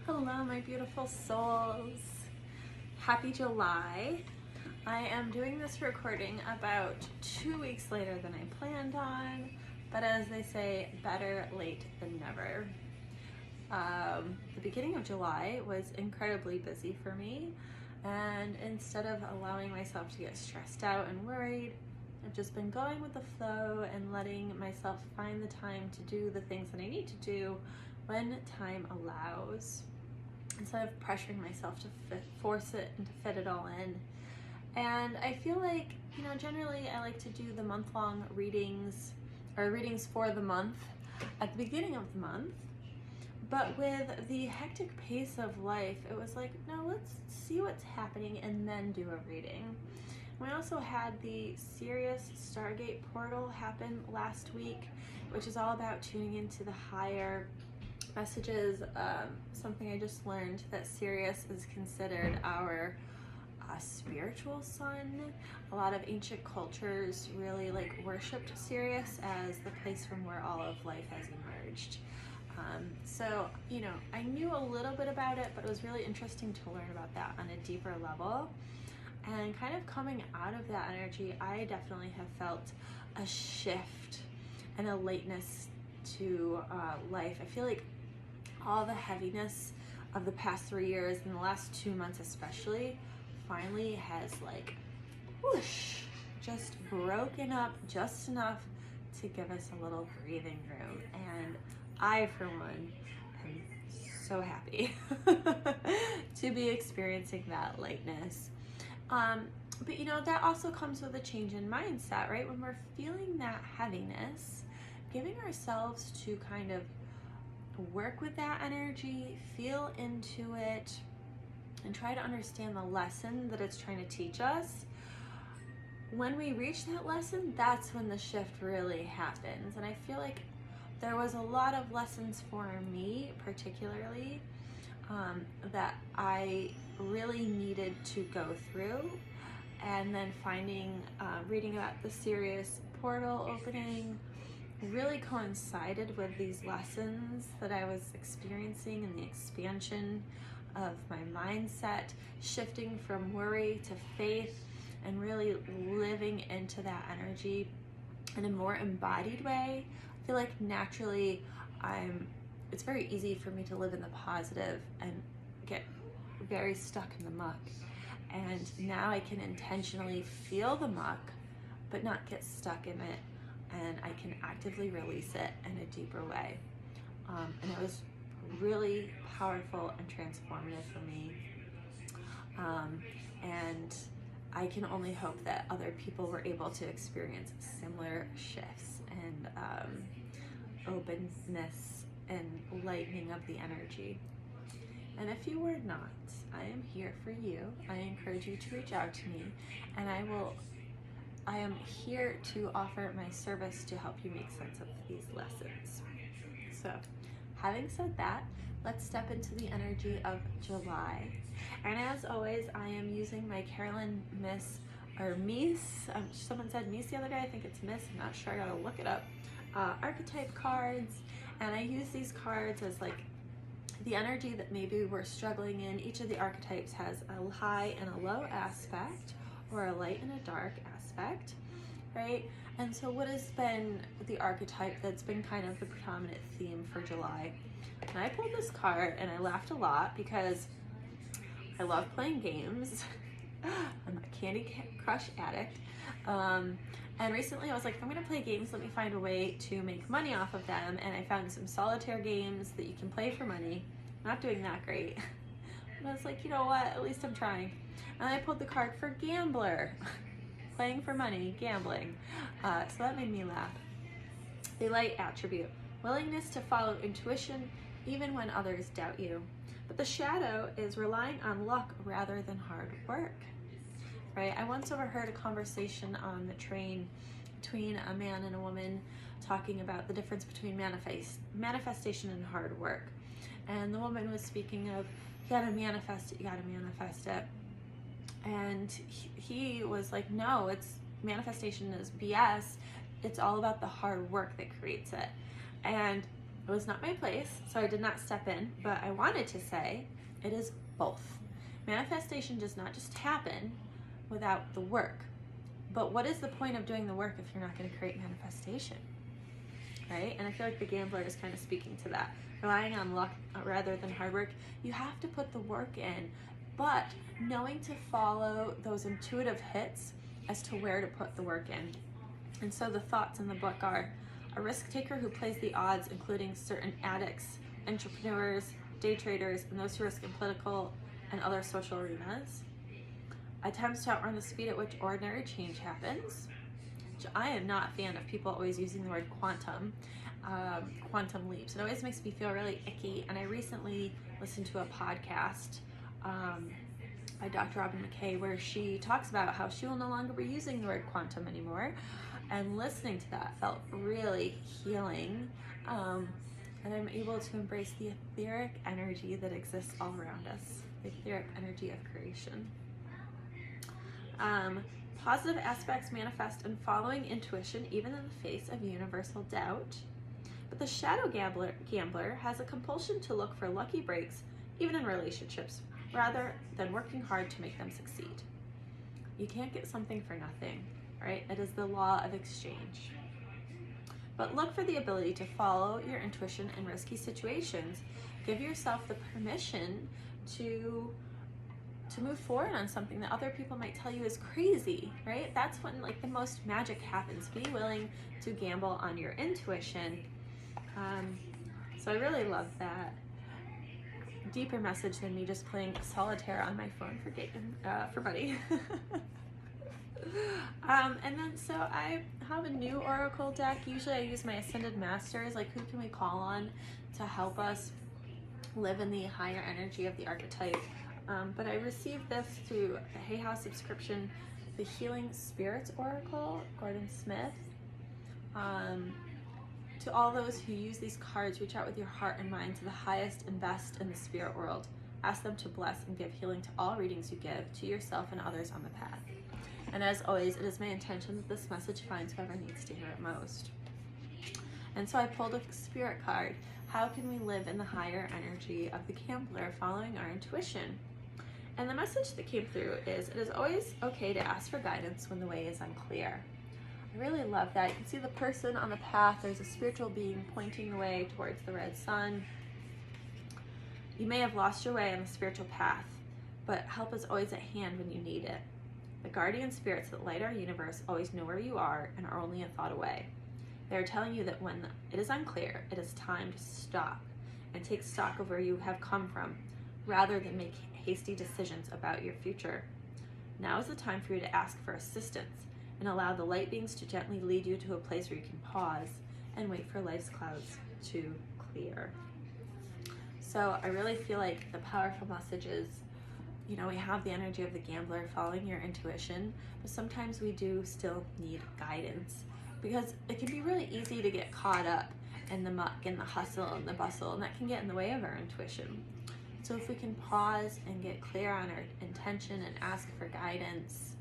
Hello, my beautiful souls. Happy July. I am doing this recording about 2 weeks later than I planned on, but as they say, better late than never. The beginning of July was incredibly busy for me, and instead of allowing myself to get stressed out and worried, I've just been going with the flow and letting myself find the time to do the things that I need to do when time allows, instead of pressuring myself to force it and to fit it all in. And I feel like, generally I like to do the month-long readings, or readings for the month at the beginning of the month. But with the hectic pace of life, it was like, no, let's see what's happening and then do a reading. We also had the Sirius Stargate portal happen last week, which is all about tuning into the higher messages. Something I just learned, that Sirius is considered our spiritual sun. A lot of ancient cultures really worshipped Sirius as the place from where all of life has emerged. So I knew a little bit about it, but it was really interesting to learn about that on a deeper level. And kind of coming out of that energy, I definitely have felt a shift and a lateness to life. I feel like all the heaviness of the past 3 years and the last 2 months especially finally has whoosh, just broken up just enough to give us a little breathing room. And I, for one, am so happy to be experiencing that lightness. But that also comes with a change in mindset, right? When we're feeling that heaviness, giving ourselves to kind of work with that energy, feel into it, and try to understand the lesson that it's trying to teach us. When we reach that lesson, that's when the shift really happens. And I feel like there was a lot of lessons for me, particularly, that I really needed to go through. And then reading about the Sirius portal opening really coincided with these lessons that I was experiencing, and the expansion of my mindset, shifting from worry to faith, and really living into that energy in a more embodied way. I feel like naturally it's very easy for me to live in the positive and get very stuck in the muck. And now I can intentionally feel the muck, but not get stuck in it. And I can actively release it in a deeper way. And it was really powerful and transformative for me. And I can only hope that other people were able to experience similar shifts and openness and lightening of the energy. And if you were not, I am here for you. I encourage you to reach out to me, and I am here to offer my service to help you make sense of these lessons. So, having said that, let's step into the energy of July. And as always, I am using my Carolyn Miss, or Mies, someone said Mies the other day, I think it's Miss, I'm not sure, I gotta look it up, archetype cards. And I use these cards as the energy that maybe we're struggling in. Each of the archetypes has a high and a low aspect, or a light and a dark aspect, right? And so what has been the archetype that's been kind of the predominant theme for July? And I pulled this card and I laughed a lot because I love playing games. I'm a Candy Crush addict. And recently I was like, if I'm gonna play games, let me find a way to make money off of them. And I found some solitaire games that you can play for money. Not doing that great. But I was like, you know what, at least I'm trying. And I pulled the card for Gambler. Playing for money, gambling. So that made me laugh. The light attribute: willingness to follow intuition even when others doubt you. But the shadow is relying on luck rather than hard work. Right? I once overheard a conversation on the train between a man and a woman talking about the difference between manifestation and hard work. And the woman was speaking of, you gotta manifest it, you gotta manifest it. And he was like, no, manifestation is BS. It's all about the hard work that creates it. And It was not my place, so I did not step in, but I wanted to say it is both. Manifestation does not just happen without the work. But what is the point of doing the work if you're not going to create manifestation? Right? And I feel like the gambler is kind of speaking to that. Relying on luck rather than hard work. You have to put the work in, but knowing to follow those intuitive hits as to where to put the work in. And so the thoughts in the book are: a risk taker who plays the odds, including certain addicts, entrepreneurs, day traders, and those who risk in political and other social arenas. Attempts to outrun the speed at which ordinary change happens. I am not a fan of people always using the word quantum leaps. It always makes me feel really icky. And I recently listened to a podcast by Dr. Robin McKay where she talks about how she will no longer be using the word quantum anymore. And listening to that felt really healing. And I'm able to embrace the etheric energy that exists all around us, the etheric energy of creation. Positive aspects manifest in following intuition even in the face of universal doubt. But the shadow gambler has a compulsion to look for lucky breaks even in relationships rather than working hard to make them succeed. You can't get something for nothing, right? It is the law of exchange. But look for the ability to follow your intuition in risky situations. Give yourself the permission to move forward on something that other people might tell you is crazy, right? That's when like the most magic happens. Be willing to gamble on your intuition. So I really love that. Deeper message than me just playing solitaire on my phone for Buddy. And then so I have a new oracle deck. Usually I use my Ascended Masters, like who can we call on to help us live in the higher energy of the archetype. But I received this through a Hay House subscription, the Healing Spirits Oracle, Gordon Smith. To all those who use these cards, reach out with your heart and mind to the highest and best in the spirit world. Ask them to bless and give healing to all readings you give, to yourself and others on the path. And as always, it is my intention that this message finds whoever needs to hear it most. And so I pulled a spirit card. How can we live in the higher energy of the gambler following our intuition? And the message that came through is, it is always okay to ask for guidance when the way is unclear. I really love that. You can see the person on the path. There's a spiritual being pointing the way towards the red sun. You may have lost your way on the spiritual path, but help is always at hand when you need it. The guardian spirits that light our universe always know where you are and are only a thought away. They are telling you that when it is unclear, it is time to stop and take stock of where you have come from, rather than make hasty decisions about your future. Now is the time for you to ask for assistance and allow the light beings to gently lead you to a place where you can pause and wait for life's clouds to clear. So I really feel like the powerful message is, you know, we have the energy of the gambler following your intuition, but sometimes we do still need guidance, because it can be really easy to get caught up in the muck and the hustle and the bustle, and that can get in the way of our intuition. So if we can pause and get clear on our intention and ask for guidance,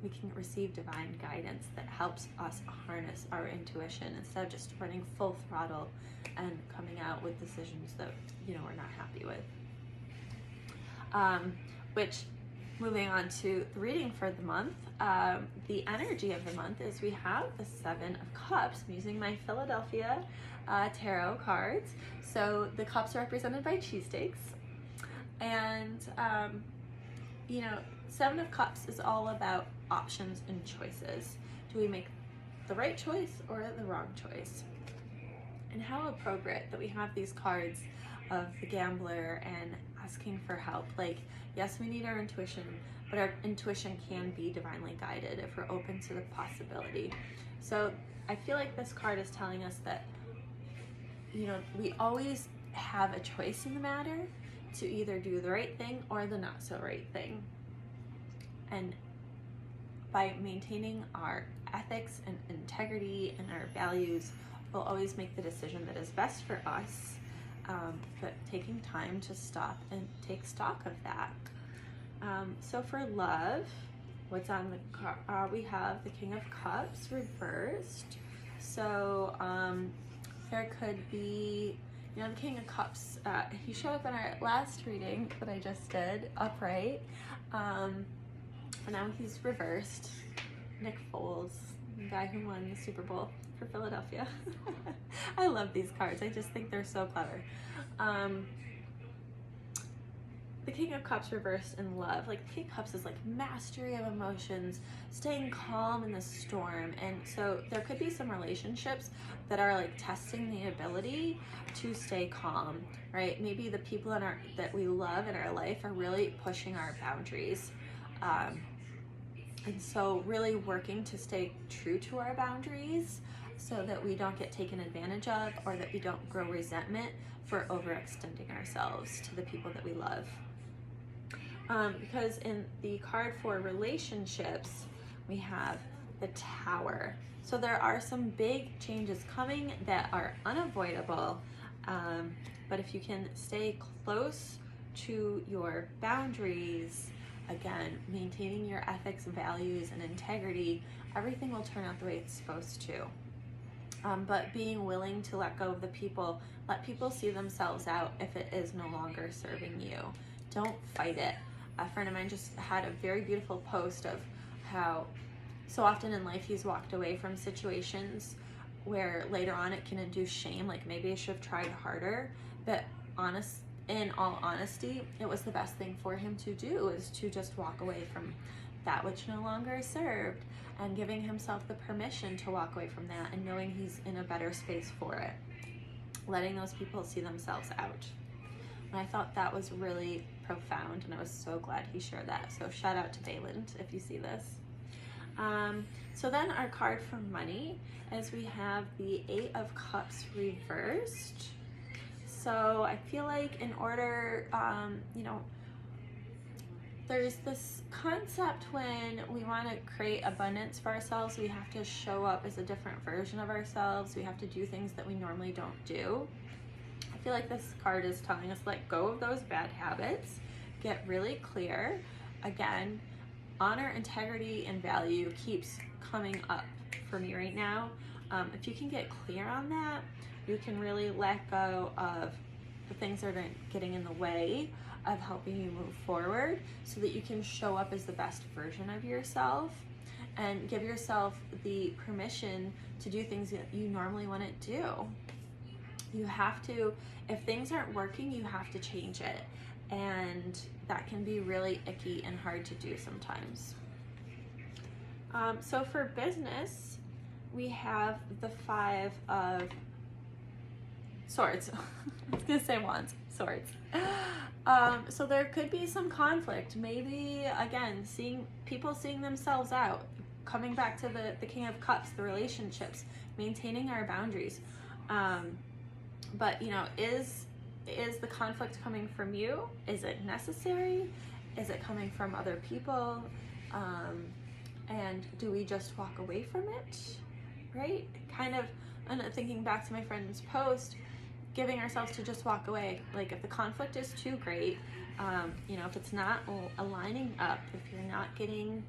we can receive divine guidance that helps us harness our intuition instead of just running full throttle and coming out with decisions that, you know, we're not happy with. Which, moving on to the reading for the month, the energy of the month is we have the Seven of Cups. I'm using my Philadelphia tarot cards. So the cups are represented by cheesesteaks. And, you know, Seven of Cups is all about options and choices. Do we make the right choice or the wrong choice? And how appropriate that we have these cards of the gambler and asking for help. Like, yes, we need our intuition, but our intuition can be divinely guided if we're open to the possibility. So I feel like this card is telling us that, you know, we always have a choice in the matter to either do the right thing or the not so right thing. And by maintaining our ethics and integrity and our values, we'll always make the decision that is best for us, but taking time to stop and take stock of that. So for love, what's on the card? We have the King of Cups reversed. So I There could be, the King of Cups. He showed up in our last reading that I just did, upright. And now he's reversed. Nick Foles, the guy who won the Super Bowl for Philadelphia. I love these cards. I just think they're so clever. The King of Cups reversed in love. Like, the King of Cups is like mastery of emotions, staying calm in the storm. And so there could be some relationships that are like testing the ability to stay calm, right? Maybe the people that we love in our life are really pushing our boundaries. And so really working to stay true to our boundaries so that we don't get taken advantage of, or that we don't grow resentment for overextending ourselves to the people that we love. Because in the card for relationships, we have the Tower. So there are some big changes coming that are unavoidable, but if you can stay close to your boundaries, again, maintaining your ethics, values, and integrity, everything will turn out the way it's supposed to. But being willing to let go of the people, let people see themselves out if it is no longer serving you. Don't fight it. A friend of mine just had a very beautiful post of how so often in life he's walked away from situations where later on it can induce shame, like maybe I should have tried harder, but in all honesty, it was the best thing for him to do, is to just walk away from that which no longer served, and giving himself the permission to walk away from that and knowing he's in a better space for it. Letting those people see themselves out. And I thought that was really profound, and I was so glad he shared that. So shout out to Bayland if you see this. So then our card for money is we have the 8 of Cups reversed. So I feel like in order, there's this concept when we want to create abundance for ourselves, we have to show up as a different version of ourselves. We have to do things that we normally don't do. I feel like this card is telling us let go of those bad habits, get really clear. Again, honor, integrity, and value keeps coming up for me right now. If you can get clear on that, you can really let go of the things that are getting in the way of helping you move forward, so that you can show up as the best version of yourself and give yourself the permission to do things that you normally wouldn't do. You have to, if things aren't working, you have to change it. And that can be really icky and hard to do sometimes. So for business, we have the 5 of Swords. I was gonna say Wands, Swords. So there could be some conflict. Maybe, again, people seeing themselves out, coming back to the King of Cups, the relationships, maintaining our boundaries. But, is the conflict coming from you? Is it necessary? Is it coming from other people? And do we just walk away from it? Right? Kind of, and thinking back to my friend's post, giving ourselves to just walk away. Like, if the conflict is too great, if it's not aligning up, if you're not getting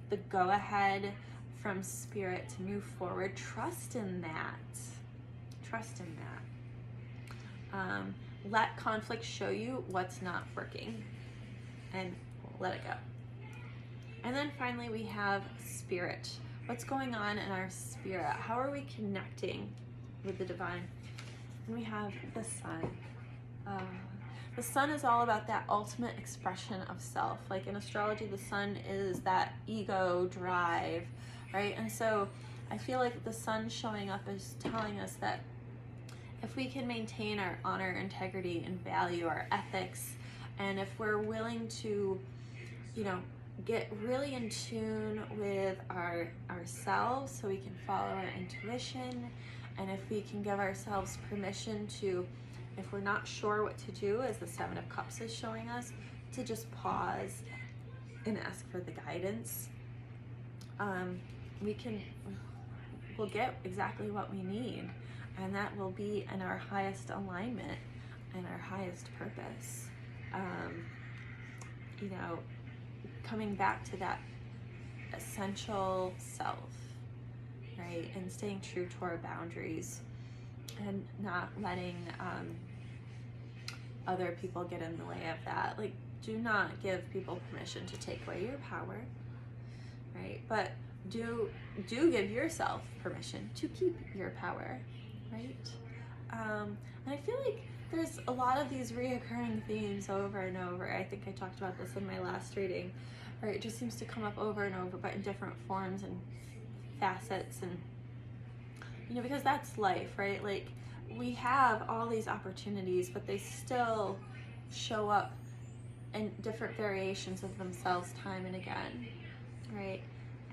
the go-ahead from spirit to move forward, trust in that. Trust in that. Let conflict show you what's not working, and let it go. And then finally we have spirit. What's going on in our spirit? How are we connecting with the divine? And we have the Sun. The Sun is all about that ultimate expression of self. Like in astrology, the Sun is that ego drive, right? And so I feel like the Sun showing up is telling us that if we can maintain our honor, integrity, and value, our ethics, and if we're willing to, get really in tune with ourselves so we can follow our intuition, and if we can give ourselves permission to, if we're not sure what to do, as the 7 of Cups is showing us, to just pause and ask for the guidance, we'll get exactly what we need. And that will be in our highest alignment and our highest purpose. Coming back to that essential self, right? And staying true to our boundaries. and not letting other people get in the way of that. Like, do not give people permission to take away your power, right? But do give yourself permission to keep your power, right? And I feel like there's a lot of these reoccurring themes over and over. I think I talked about this in my last reading, right? It just seems to come up over and over, but in different forms and facets, and you know, because that's life, right? Like, we have all these opportunities, but they still show up in different variations of themselves time and again, right?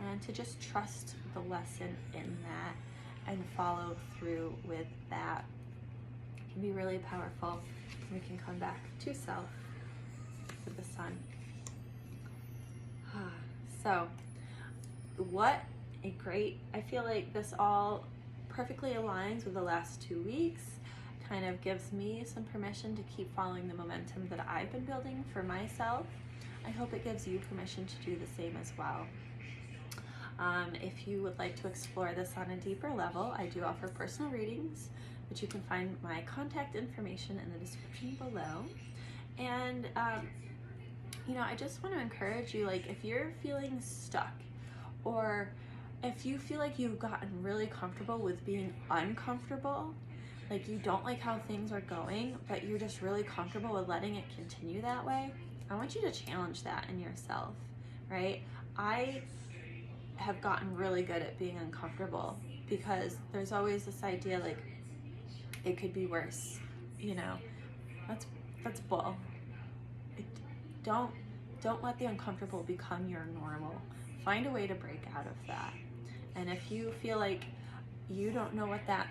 And to just trust the lesson in that and follow through with that can be really powerful. We can come back to self with the sun. So what a great, I feel like this all perfectly aligns with the last 2 weeks, kind of gives me some permission to keep following the momentum that I've been building for myself. I hope it gives you permission to do the same as well. If you would like to explore this on a deeper level, I do offer personal readings, which you can find my contact information in the description below. And you know, I just want to encourage you, like, if you're feeling stuck, or if you feel like you've gotten really comfortable with being uncomfortable, like you don't like how things are going, but you're just really comfortable with letting it continue that way, I want you to challenge that in yourself, right? I have gotten really good at being uncomfortable because there's always this idea like it could be worse, you know. That's bull. Don't let the uncomfortable become your normal. Find a way to break out of that. And if you feel like you don't know what that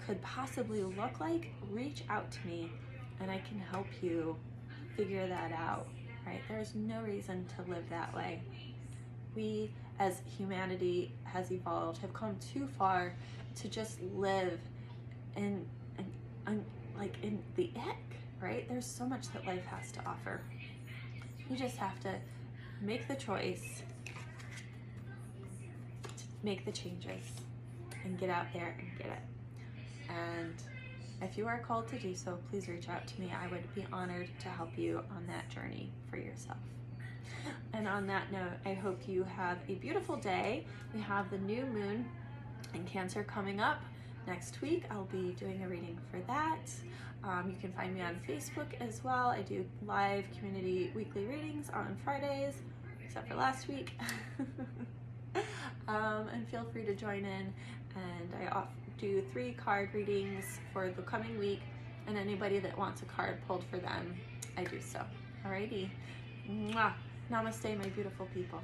could possibly look like, reach out to me and I can help you figure that out, right? There's no reason to live that way. We, as humanity has evolved, have come too far to just live in like in the ick, right? There's so much that life has to offer. You just have to make the choice to make the changes and get out there and get it. And if you are called to do so, please reach out to me. I would be honored to help you on that journey for yourself. And on that note, I hope you have a beautiful day. We have the new moon in Cancer coming up next week. I'll be doing a reading for that. You can find me on Facebook as well. I do live community weekly readings on Fridays, except for last week. And feel free to join in. And I do 3 card readings for the coming week, and anybody that wants a card pulled for them, I do so. Alrighty. Mwah. Namaste, my beautiful people.